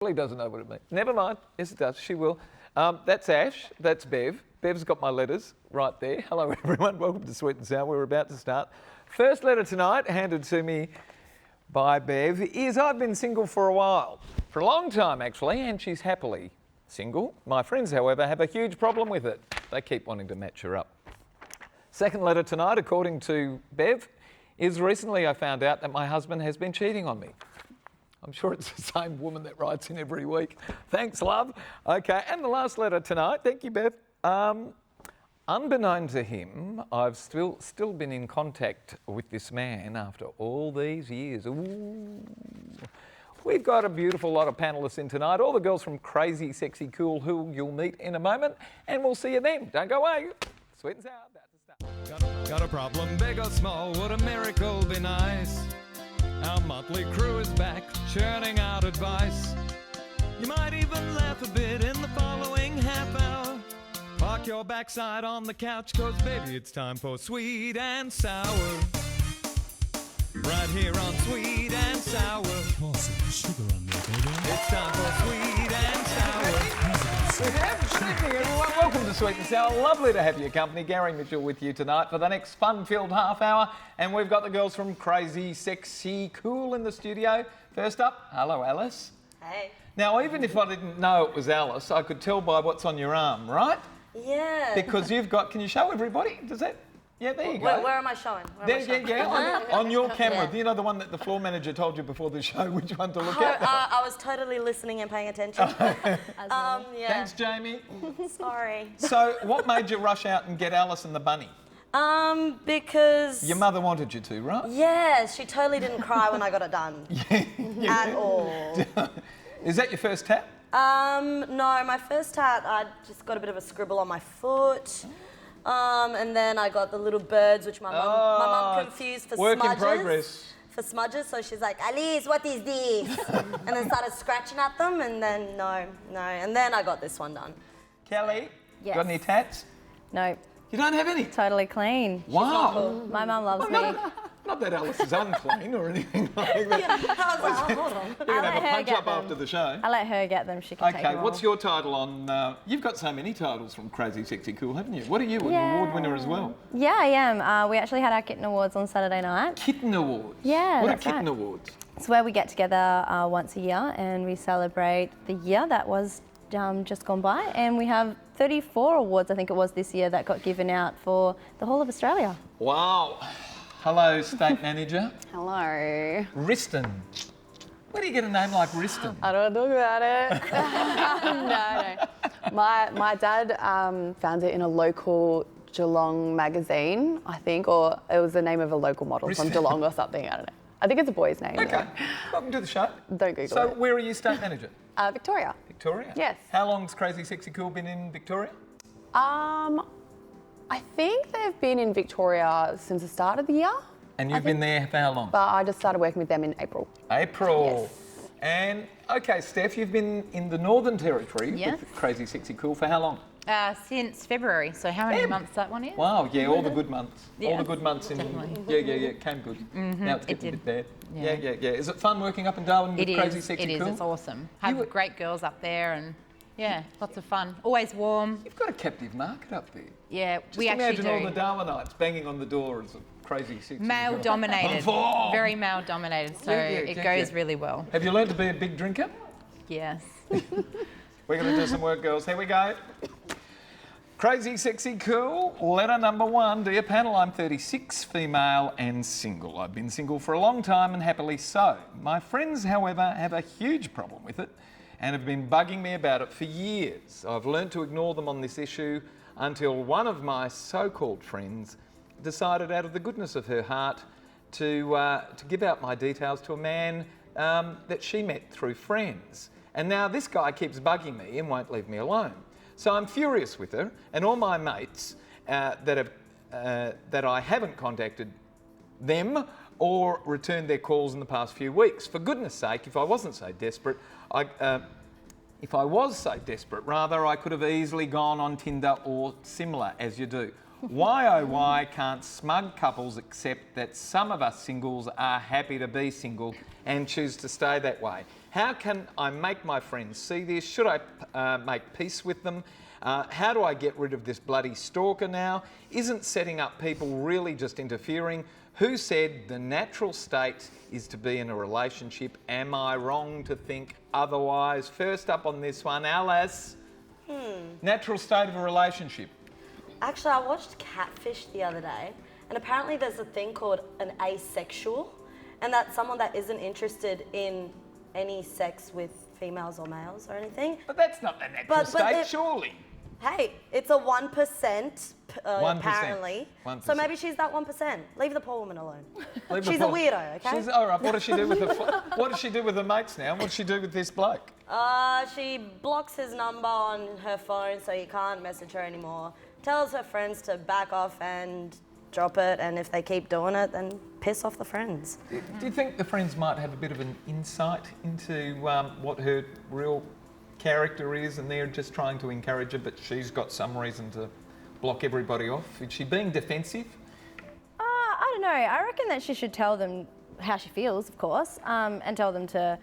Kellie doesn't know what it means. Never mind. Yes, it does. She will. That's Ash. That's Bev. Bev's got my letters right there. Hello, everyone. Welcome to Sweet and Sour. We're about to start. First letter tonight, handed to me by Bev, is I've been single for a while. For a long time, actually, and she's happily single. My friends, however, have a huge problem with it. They keep wanting to match her up. Second letter tonight, according to Bev, is recently I found out that my husband has been cheating on me. I'm sure it's the same woman that writes in every week. Thanks, love. Okay, and the last letter tonight, thank you, Bev. Unbeknown to him, I've still been in contact with this man after all these years. Ooh. We've got a beautiful lot of panellists in tonight, all the girls from Crazy Sexy Cool, who you'll meet in a moment, and we'll see you then. Don't go away. Sweet and Sour, about to start. Got a problem, big or small, would a miracle be nice? Our motley crew is back, churning out advice. You might even laugh a bit in the following half hour. Park your backside on the couch, cause baby it's time for Sweet and Sour. Right here on Sweet and Sour. Pour some sugar on me, baby. It's time for Sweet and Sour. Good evening, everyone. Welcome to Sweet and Sour. Lovely to have your company. Gary Mitchell with you tonight for the next fun-filled half hour. And we've got the girls from Crazy Sexy Cool in the studio. First up, hello, Alice. Hey. Now, even if I didn't know it was Alice, I could tell by what's on your arm, right? Yeah. Because you've got, can you show everybody? Does that? Yeah, there you go. Where am I showing? On your camera. Yeah. You know the one that the floor manager told you before the show, which one to look at? I was totally listening and paying attention. Yeah. Thanks, Jamie. Sorry. So, what made you rush out and get Alice and the bunny? Because... Your mother wanted you to, right? Yes, she totally didn't cry when I got it done. At all. Is that your first tat? No, my first tat, I just got a bit of a scribble on my foot. And then I got the little birds, which my mum confused for work smudges. in progress. For smudges, so she's like, Alice, what is this? And then started scratching at them, and then no. And then I got this one done. Kellie, Yes. got any tats? No, You don't have any? totally clean. Wow. My mum loves me. Not that Alice is unclean or anything like that. I was like, hold on. You're going to have a her punch get up them. after the show. I let her get them. She can take Okay, them what's all. your title on... you've got so many titles from Crazy Sexy Cool, haven't you? What are you, an award winner as well? Yeah, I am. We actually had our Kitten Awards on Saturday night. Kitten Awards? Yeah, What are that's Kitten right. Awards? It's where we get together once a year and we celebrate the year that was just gone by. And we have 34 awards, I think it was, this year that got given out for the whole of Australia. Wow. Hello, State Manager. Hello. Riston. Where do you get a name like Riston? I don't want to talk about it. No. My dad found it in a local Geelong magazine, I think, or it was the name of a local model from Geelong or something, I don't know. I think it's a boy's name. Okay, welcome to the show. Don't Google So, it. where are you State Manager? Victoria. Victoria? Yes. How long's Crazy Sexy Cool been in Victoria? I think they've been in Victoria since the start of the year. And you've been there for how long? But I just started working with them in April. April. Yes. And, okay, Steph, you've been in the Northern Territory Yes. with Crazy Sexy Cool for how long? Since February. So how many Feb. months that one is? Wow, yeah, all the good months. All Yeah, the good months in... definitely. Yeah, it came good. Now it's it getting a did. bit bad. Yeah. Yeah. Is it fun working up in Darwin with It Crazy is. Sexy It is. Cool? It's awesome. Have were- great girls up there, and yeah, lots of fun. Always warm. You've got a captive market up there. Yeah, Just we actually imagine do. all the Darwinites banging on the door as a Crazy Sexy Male Cool. dominated. Perform. Very male dominated. So Yeah, it yeah, goes yeah. really well. Have you learned to be a big drinker? Yes. We're going to do some work, girls. Here we go. Crazy Sexy Cool, letter number 1. Dear panel, I'm 36, female and single. I've been single for a long time and happily so. My friends, however, have a huge problem with it and have been bugging me about it for years. I've learned to ignore them on this issue until one of my so-called friends decided out of the goodness of her heart to give out my details to a man that she met through friends. And now this guy keeps bugging me and won't leave me alone. So I'm furious with her and all my mates that I haven't contacted them or returned their calls in the past few weeks. For goodness sake, if I wasn't so desperate, I could have easily gone on Tinder or similar, as you do. Why, oh why can't smug couples accept that some of us singles are happy to be single and choose to stay that way? How can I make my friends see this? Should I make peace with them? How do I get rid of this bloody stalker now? Isn't setting up people really just interfering? Who said the natural state is to be in a relationship? Am I wrong to think otherwise? First up on this one, Alice. Natural state of a relationship. Actually, I watched Catfish the other day, and apparently there's a thing called an asexual, and that's someone that isn't interested in any sex with females or males or anything. But that's not the natural state, surely. Hey, it's a 1%, 1%. apparently. 1%. So maybe she's that 1%. Leave the poor woman alone. Leave the She's poor- a weirdo, okay? She's all right. What does she do with what does she do with her mates now? What does she do with this bloke? She blocks his number on her phone so he can't message her anymore. Tells her friends to back off and drop it, and if they keep doing it, then piss off the friends. Do you think the friends might have a bit of an insight into what her real character is, and they're just trying to encourage her, but she's got some reason to block everybody off? Is she being defensive? I don't know. I reckon that she should tell them how she feels, of course, and tell them to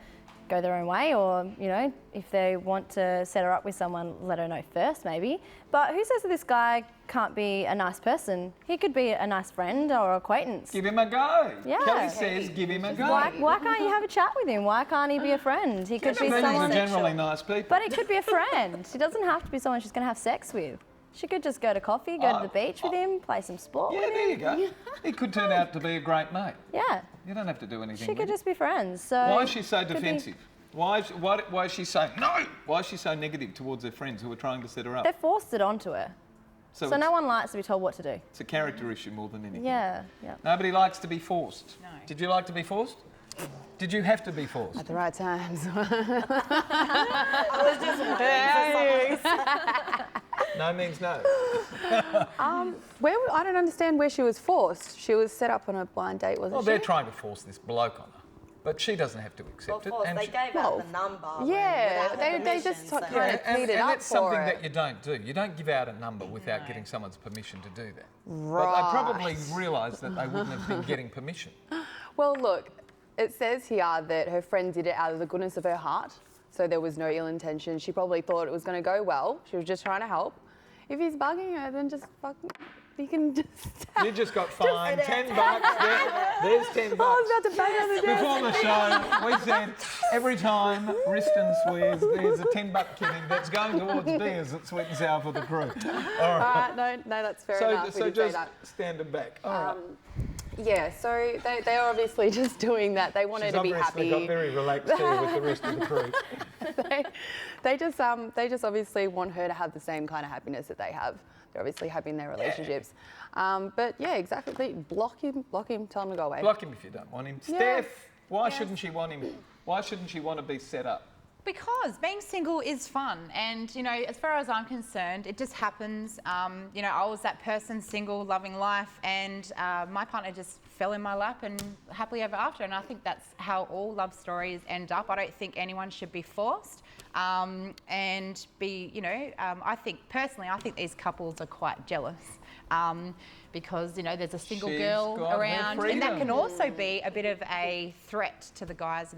go their own way, or, you know, if they want to set her up with someone, let her know first, maybe. But who says that this guy can't be a nice person? He could be a nice friend or acquaintance. Give him a go. Yeah. Kelly says give him a go. Why can't you have a chat with him? Why can't he be a friend? He could be Females someone... are generally nice people. But it could be a friend. She doesn't have to be someone she's going to have sex with. She could just go to coffee, go to the beach with him, play some sport Yeah, with there you him. go. He could turn out to be a great mate. Yeah. You don't have to do anything She with could it. just be friends. So Why is she so could be- defensive? Why is she so no? Why is she so negative towards her friends who are trying to set her up? They forced it onto her. So it's, no one likes to be told what to do. it's a character issue more than anything. Yeah. Nobody likes to be forced. No. Did you like to be forced? Did you have to be forced? At the right times. I was just waiting for someone. No means no. I don't understand where she was forced. She was set up on a blind date, wasn't Well, she? they're trying to force this bloke on her, but she doesn't have to Of accept it. course, and they she- gave out the number. Yeah, without her they permission, just so- kind of and cleared it up that's for something her. that you don't do. You don't give out a number without getting someone's permission to do that. Right. But they probably realised that they wouldn't have been getting permission. Well, look, it says here that her friend did it out of the goodness of her heart, so there was no ill intention. She probably thought it was going to go well. She was just trying to help. If he's bugging her, then just fucking... You can just... You just got fined $10. There's $10. I was about to bang on the desk. Before the show, we said every time Riston swears, there's a $10 kitty that's going towards beers at Sweet and Sour for the crew. All right. No, that's fair So, enough. We so did say just that. stand them back. All right. Yeah, so they are obviously just doing that. They want her She's to be obviously happy. got very relaxed here with the rest of the crew. they just obviously want her to have the same kind of happiness that they have. They're obviously happy in their relationships. But yeah, exactly. Block him, tell him to go away. Block him if you don't want him. Yeah. Steph, why shouldn't she want him? Why shouldn't she want to be set up? Because being single is fun, and you know, as far as I'm concerned, it just happens. You know, I was that person, single, loving life, and my partner just fell in my lap and happily ever after. And I think that's how all love stories end up. I don't think anyone should be forced, and be, you know, I think these couples are quite jealous. Because, you know, there's a single She's girl got her around, and that freedom. can also be a bit of a threat to the guys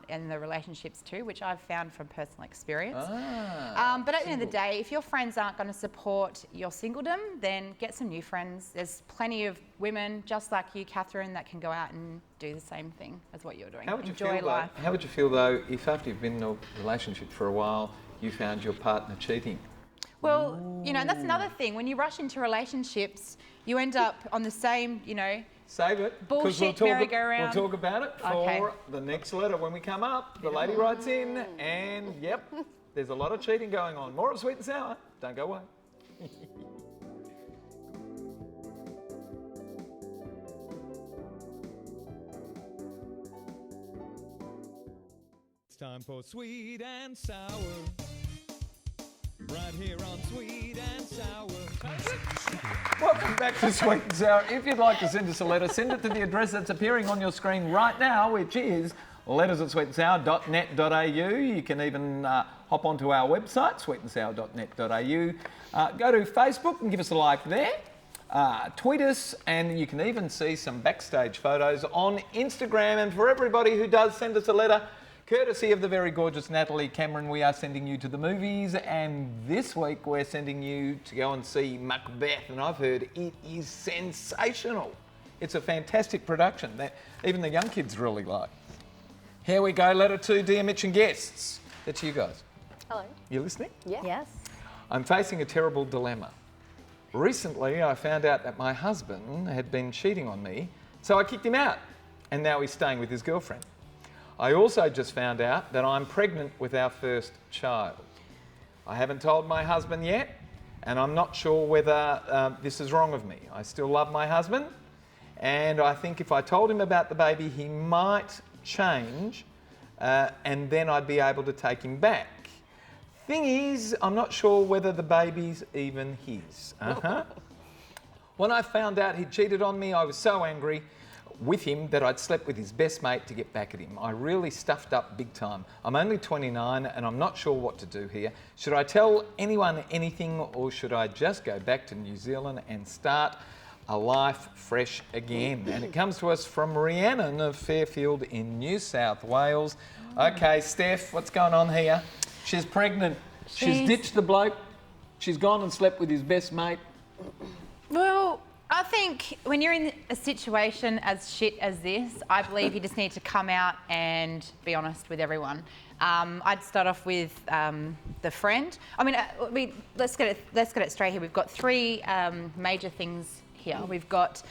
in the relationships too, which I've found from personal experience. But at the end of the day, if your friends aren't going to support your singledom, then get some new friends. There's plenty of women just like you, Catherine, that can go out and do the same thing as what you're doing. Enjoy life. How would you feel though if after you've been in a relationship for a while, you found your partner cheating? Well, you know, and that's another thing. When you rush into relationships, you end up on the same, you know, Save it. 'cause Bullshit we'll merry-go-round. talk about it for Okay. the next letter when we come up. The lady writes in, and yep, there's a lot of cheating going on. More of Sweet and Sour. Don't go away. It's time for Sweet and Sour. Right here on Sweet and Sour. Welcome back to Sweet and Sour. If you'd like to send us a letter, send it to the address that's appearing on your screen right now, which is letters@sweetandsour.net.au. You can even hop onto our website, sweetandsour.net.au. Go to Facebook and give us a like there. Tweet us, and you can even see some backstage photos on Instagram. And for everybody who does send us a letter, courtesy of the very gorgeous Natalie Cameron, we are sending you to the movies, and this week we're sending you to go and see Macbeth, and I've heard it is sensational. It's a fantastic production that even the young kids really like. Here we go, letter to Dear Mitch and guests. That's you guys. Hello. You listening? Yeah. Yes. I'm facing a terrible dilemma. Recently, I found out that my husband had been cheating on me, so I kicked him out, and now he's staying with his girlfriend. I also just found out that I'm pregnant with our first child. I haven't told my husband yet, and I'm not sure whether this is wrong of me. I still love my husband, and I think if I told him about the baby, he might change, and then I'd be able to take him back. Thing is, I'm not sure whether the baby's even his. When I found out he cheated on me, I was so angry with him that I'd slept with his best mate to get back at him. I really stuffed up big time. I'm only 29 and I'm not sure what to do here. Should I tell anyone anything, or should I just go back to New Zealand and start a life fresh again? And it comes to us from Rhiannon of Fairfield in New South Wales. Okay, Steph, what's going on here? She's pregnant. She's ditched the bloke. She's gone and slept with his best mate. Well, I think when you're in a situation as shit as this, I believe you just need to come out and be honest with everyone. I'd start off with the friend. I mean, let's get it straight here. We've got three major things here. We've got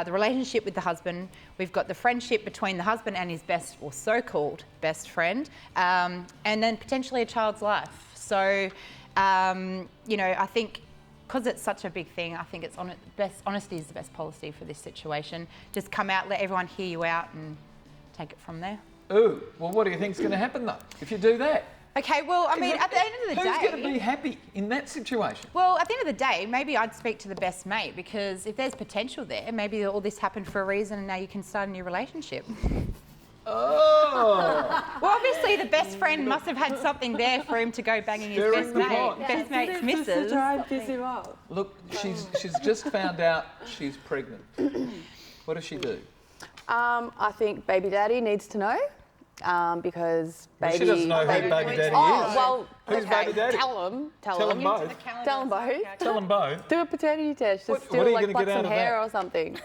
the relationship with the husband. We've got the friendship between the husband and his best or so-called best friend, and then potentially a child's life. So, I think, because it's such a big thing, I think it's honesty is the best policy for this situation. Just come out, let everyone hear you out, and take it from there. Ooh, well, what do you think's going to happen though if you do that? Okay, well, I mean, at the end of the day... Who's going to be happy in that situation? Well, at the end of the day, maybe I'd speak to the best mate, because if there's potential there, maybe all this happened for a reason and now you can start a new relationship. Oh! Well, obviously the best friend must have had something there for him to go banging his Stirring best the pot. mate. Best mate's missus. Try and piss him off. Look, she's just found out she's pregnant. What does she do? I think baby daddy needs to know. Because baby... She doesn't know who baby daddy is. Well, Who's okay, baby daddy? Tell them. Tell them both. Tell them both. Tell them both. Do a paternity test. Just What still are you like gonna pluck get out some of hair that? or something.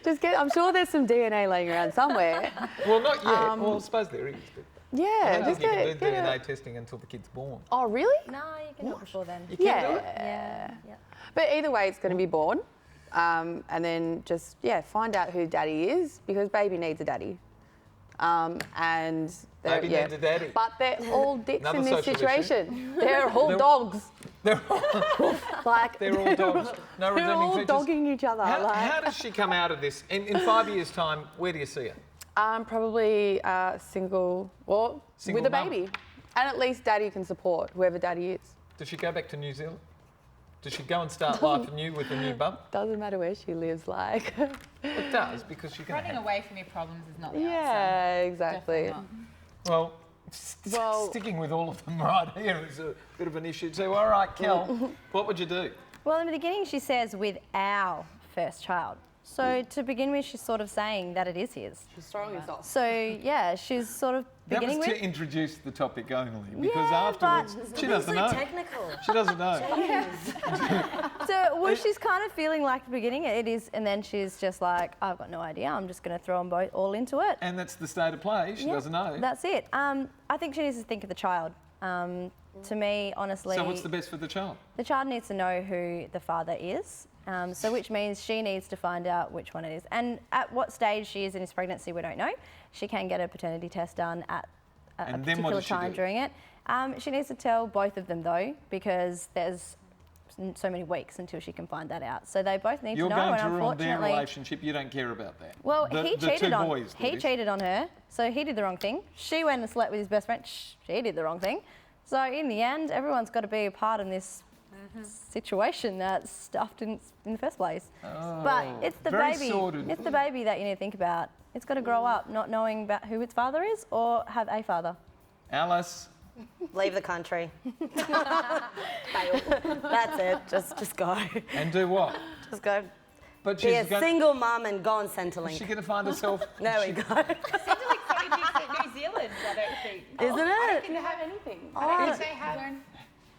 Just get. I'm sure there's some DNA laying around somewhere. Well, not yet. Well, I suppose there is. But I Yeah, don't just think you can do get DNA testing until the kid's born. Oh, really? No, you can do it before then. You can do it? Yeah. But either way, it's going to be born, and then just find out who daddy is, because baby needs a daddy. And Baby needs a daddy. But they're all dicks Another in this social situation. They're all dogs. They're all, Like they're all dogs. No they're redeeming all features. dogging each other. How does she come out of this? In 5 years' time, where do you see her? Probably single or Single with a mum. baby, and at least daddy can support whoever daddy is. Does she go back to New Zealand? Does she go and start life anew with a new bum? Doesn't matter where she lives, like. It does, because she can Running away from your problems is not the answer. Yeah, exactly. Definitely Well, Well- sticking with all of them right here is a bit of an issue too. All right, Kel, what would you do? Well, in the beginning, she says with our first child. So to begin with, she's sort of saying that it is his. She's throwing us off. So yeah, she's sort of That beginning was to with. introduce the topic only, because Yeah, afterwards but- she doesn't so know. technical. She doesn't know. So well, she's kind of feeling like the beginning it is, and then she's just like, I've got no idea. I'm just going to throw them both all into it. And that's the state of play. She Yeah, doesn't know. That's it. I think she needs to think of the child. To me, honestly, So what's the best for the child? the child needs to know who the father is. So which means she needs to find out which one it is. And at what stage she is in his pregnancy, we don't know. She can get a paternity test done at a And then what particular does she time do? during it. She needs to tell both of them though, because there's so many weeks until she can find that out. So they both need You're to know. going And to ruin their unfortunately, relationship. You don't care about that. well, the he two cheated on boys, that he is. cheated on her, so he did the wrong thing. She went and slept with his best friend. She did the wrong thing. So in the end, everyone's got to be a part in this situation that's stuffed in the first place. But it's the very baby. sordid. It's the baby that you need to think about. It's got to grow up not knowing about who its father is or have a father. Alice, Leave the country. That's it. Just go. And do what? Just go. But Be a she's going. single mum and go on Is Centrelink. she going to find herself? There we go. Centrelink's only New Zealand, I don't think. Isn't it? Can they have anything? I don't think they have.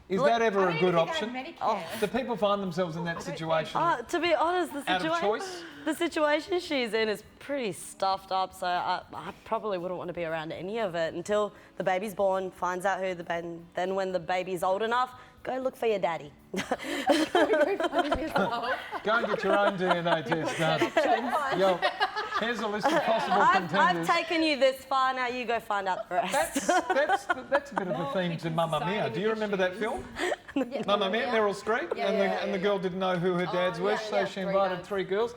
Is that ever a good option? Oh. Do people find themselves in that situation To be honest, out of choice? the situation she's in is pretty stuffed up, so I probably wouldn't want to be around any of it until the baby's born, finds out who then when the baby's old enough, go look for your daddy. Go and get your own DNA test done. Yo, here's a list of possible I've contenders. taken you this far, now you go find out the rest. That's a bit of a theme to Mamma Mia. Do you remember that film? Mamma Mia, Meryl Streep, and the girl didn't know who her dads were, so she invited 3 girls.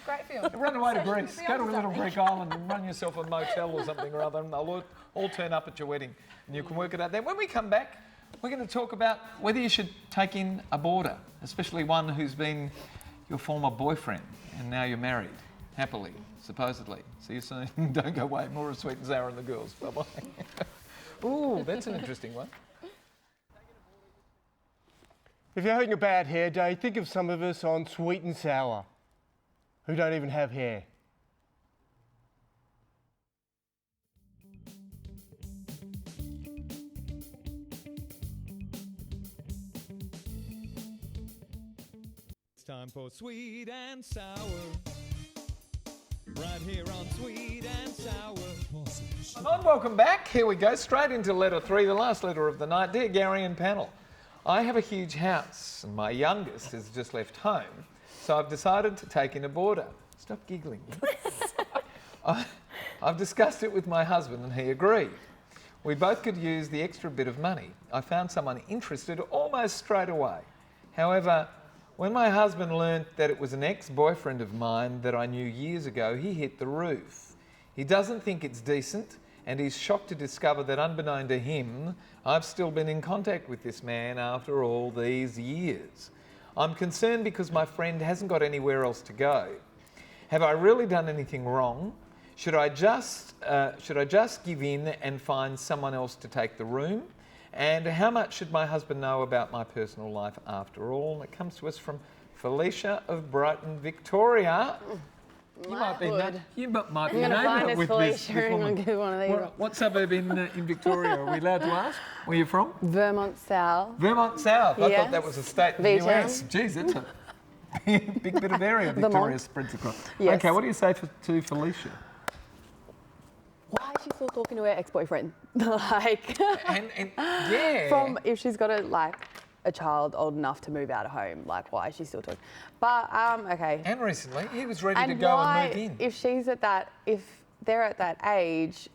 Great film. Run away to Greece. Go to a little Greek island and run yourself a motel or something or other, and they'll all turn up at your wedding, and you can work it out there. When we come back, we're going to talk about whether you should take in a boarder, especially one who's been your former boyfriend and now you're married, happily, supposedly. See you soon. Don't go away. More of Sweet and Sour and the Girls. Bye-bye. Ooh, that's an interesting one. If you're having a bad hair day, think of some of us on Sweet and Sour who don't even have hair. It's time for Sweet and Sour. Right here on Sweet and Sour. And welcome back. Here we go, straight into letter 3, the last letter of the night. Dear Gary and panel, I have a huge house and my youngest has just left home, so I've decided to take in a boarder. Stop giggling. I've discussed it with my husband and he agreed. We both could use the extra bit of money. I found someone interested almost straight away. However, when my husband learnt that it was an ex-boyfriend of mine that I knew years ago, he hit the roof. He doesn't think it's decent and he's shocked to discover that unbeknown to him, I've still been in contact with this man after all these years. I'm concerned because my friend hasn't got anywhere else to go. Have I really done anything wrong? Should I just give in and find someone else to take the room? And how much should my husband know about my personal life after all? And it comes to us from Felicia of Brighton, Victoria. You might be neighbour with this woman. What suburb in Victoria are we allowed to ask? Where are you from? Vermont South. Vermont South. I thought Yes. that was a state in the V-town. US. Geez, that's a big bit of area Victoria Vermont. spreads across. Yes. Okay, what do you say to Felicia? Why is she still talking to her ex-boyfriend? Like, And yeah. from if she's got a child old enough to move out of home, like why is she still talking? But okay. And recently, he was ready to And go why, and move in. if they're at that age,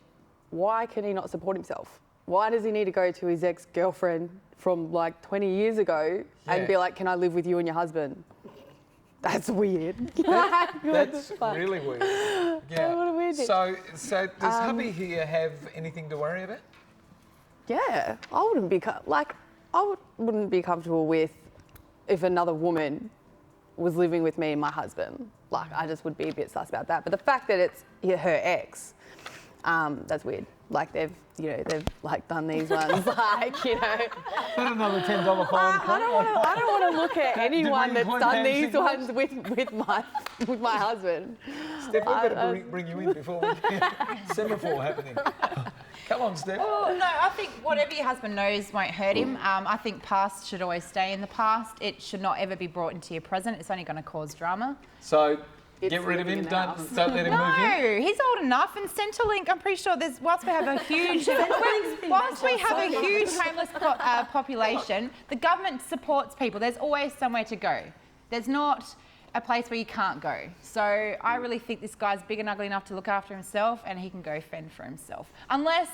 why can he not support himself? Why does he need to go to his ex-girlfriend from like 20 years ago and be like, can I live with you and your husband? That's weird. That's really weird. Yeah. What a weird thing. So does hubby here have anything to worry about? Yeah, I wouldn't be wouldn't be comfortable with if another woman was living with me and my husband. Like, I just would be a bit sus about that. But the fact that it's her ex, that's weird. Like they've like done these ones, like Is that another $10 fine? I don't want to look at anyone we that's employ done hand these signals? ones with my husband. Steph, we've got to bring you in before we get semaphore happening. Come on, Steph. Oh, no, I think whatever your husband knows won't hurt him. I think past should always stay in the past. It should not ever be brought into your present. It's only going to cause drama. So get It's rid of living him. in the house. Don't let him move in. No, he's old enough, and Centrelink, I'm pretty sure whilst we have a huge homeless population, the government supports people. There's always somewhere to go. There's not a place where you can't go. So I really think this guy's big and ugly enough to look after himself, and he can go fend for himself. Unless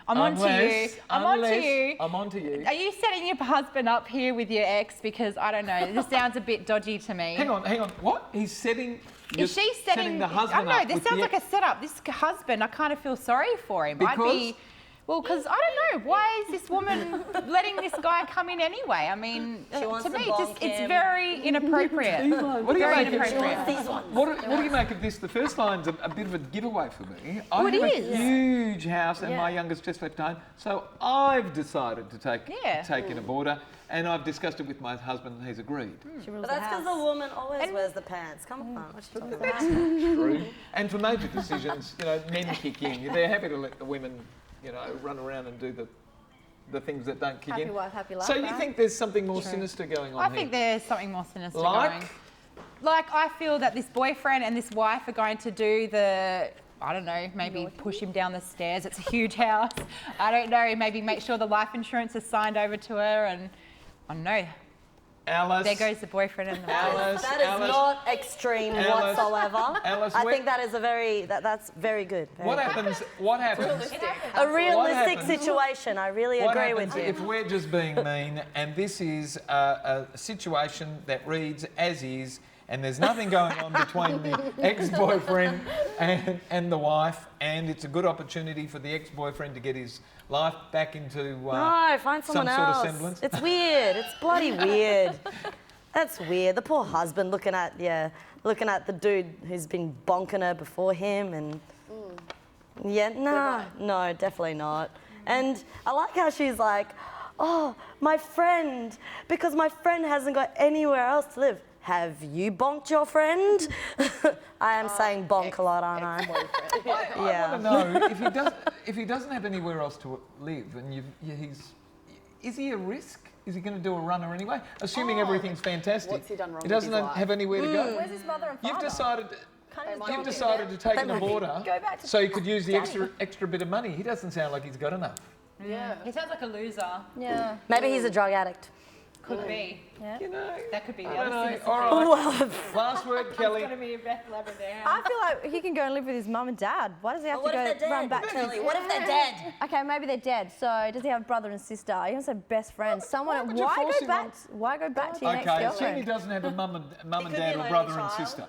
I'm on to you. I'm on to you. Are you setting your husband up here with your ex? Because I don't know. This sounds a bit dodgy to me. Hang on. What? He's setting. Is she setting the husband I don't know. up This with sounds the like a setup. This husband, I kind of feel sorry for him. Because? Well, because I don't know, why is this woman letting this guy come in anyway? I mean, She wants to to me, bonk it's him. very inappropriate. What do you Very make of inappropriate. These ones. What do you make of this? The first line's a bit of a giveaway for me. I it have a is. huge house and my youngest just left home, so I've decided to take in a boarder, and I've discussed it with my husband and he's agreed. She rules But that's the because house. the woman always wears the pants. Come on, what you talking about? True. And for major decisions, men kick in. They're happy to let the women, run around and do the things that don't kick Happy in. wife, happy life, So you right? think there's something more sinister going on I here? think there's something more sinister Like? going. Like, I feel that this boyfriend and this wife are going to do I don't know, maybe push him down the stairs. It's a huge house. I don't know, maybe make sure the life insurance is signed over to her and, I don't know. Alice. There goes the boyfriend and the wife. Alice. That is Alice. not extreme Alice. whatsoever. Alice, I where- think that is that's very good. Very What good. happens? What happens? A realistic happens? situation. I really What agree happens with you. if we're just being mean and this is a situation that reads as is and there's nothing going on between the ex-boyfriend and the wife, and it's a good opportunity for the ex-boyfriend to get his life back into No, find someone some else. sort of semblance? It's weird. It's bloody weird. That's weird. The poor husband looking at the dude who's been bonking her before him, and no, definitely not. And I like how she's like, oh, my friend, because my friend hasn't got anywhere else to live. Have you bonked your friend? I am saying bonk a lot, aren't I? I want to know if he doesn't have anywhere else to live, and is he a risk? Is he going to do a runner anyway? Assuming everything's fantastic. What's he done wrong He with his doesn't life? have anywhere to go. Where's his mother and father? You've decided to take in a boarder Go back to so he could use the Daddy. extra bit of money. He doesn't sound like he's got enough. Yeah. He sounds like a loser. Yeah. Maybe he's a drug addict. Could be. That could be the I don't other know. sinister. All right. Last word, Kelly. It's going to be a Beth Labrador. I feel like he can go and live with his mum and dad. Why does he have What to if go they're run dead, back to Kelly? his... What if they're dead? Okay, maybe they're dead. So does he have a brother and sister? He also best friends. Someone. would you force him on- Why go back to your Okay, next assume he girlfriend? doesn't have a mum and could dad be or an brother only and child. sister.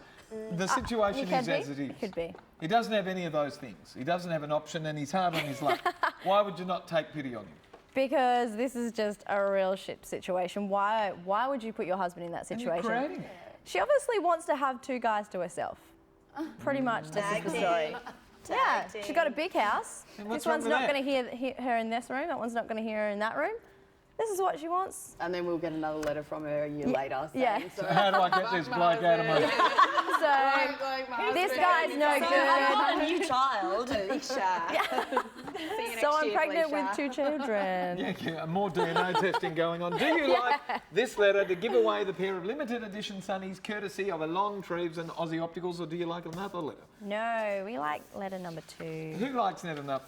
The situation He is could as it be. is. Could be. He doesn't have any of those things. He doesn't have an option and he's hard on his luck. Why would you not take pity on him? Because this is just a real shit situation. Why would you put your husband in that And situation? you're creating it. She obviously wants to have two guys to herself. Pretty much, this is the story. Yeah, she's got a big house. And what's This wrong one's with not that? going to hear her in this room. That one's not going to hear her in that room. This is what she wants. And then we'll get another letter from her a year later saying, yeah. so How do I get this bloke out of my... So this guy's no I've got a good. new child. So I'm pregnant with two children. Yeah, more DNA testing going on. Do you like this letter to give away the pair of limited edition sunnies courtesy of a Long Treves and Aussie Opticals, or do you like another letter? No, we like letter number 2. Who likes letter number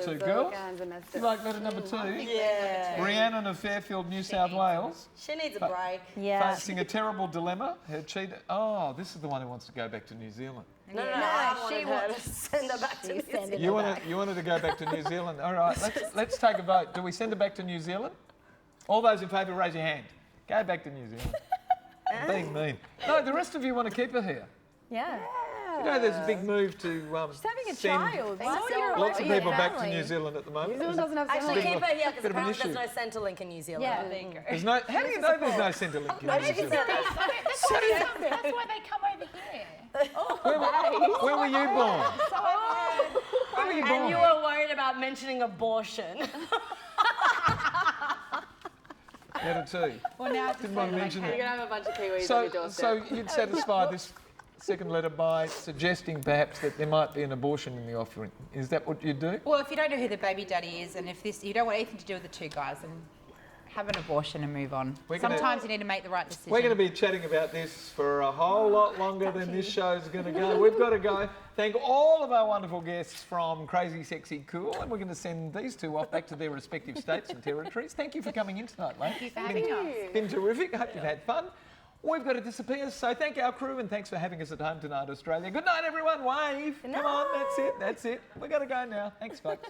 2, girls? You like letter number 2? Yeah. Rhiannon of Fairfield, New South Wales, She needs a break. Yeah. facing a terrible dilemma. Her cheater. Oh, this is the one who wants to go back to New Zealand. No, I wanted her to send her back to New Zealand. You wanted to go back to New Zealand. All right, let's take a vote. Do we send her back to New Zealand? All those in favour, raise your hand. Go back to New Zealand. I'm being mean. No, the rest of you want to keep her here. Yeah. You know, there's a big move to She's having a send child. Why would you lots of away people from back to family? New Zealand at the moment. New Zealand doesn't have Actually, Bit of keep a- her here because bit of an apparently there's issue. no Centrelink in New Zealand. Yeah. I think. There's no. How do you know there's no Centrelink in New Zealand? That's why they come over here. Where were you born? Where were you born? And you were worried about mentioning abortion. Letter 2. Well, now it's Didn't want to mention you're it. going to have a bunch of Kiwis on So, your doorstep. you'd satisfy this second letter by suggesting perhaps that there might be an abortion in the offering. Is that what you'd do? Well, if you don't know who the baby daddy is, and if you don't want anything to do with the two guys, then have an abortion and move on. We're gonna- Sometimes you need to make the right decision. We're going to be chatting about this for a whole lot longer than this show's going to go. We've got to go. Thank all of our wonderful guests from Crazy Sexy Cool, and we're going to send these two off back to their respective states and territories. Thank you for coming in tonight, mate. Thank you for having us. It's been terrific. I hope you've had fun. We've got to disappear, so thank our crew and thanks for having us at home tonight, Australia. Good night, everyone. Wave. Come on, that's it. We've got to go now. Thanks, folks.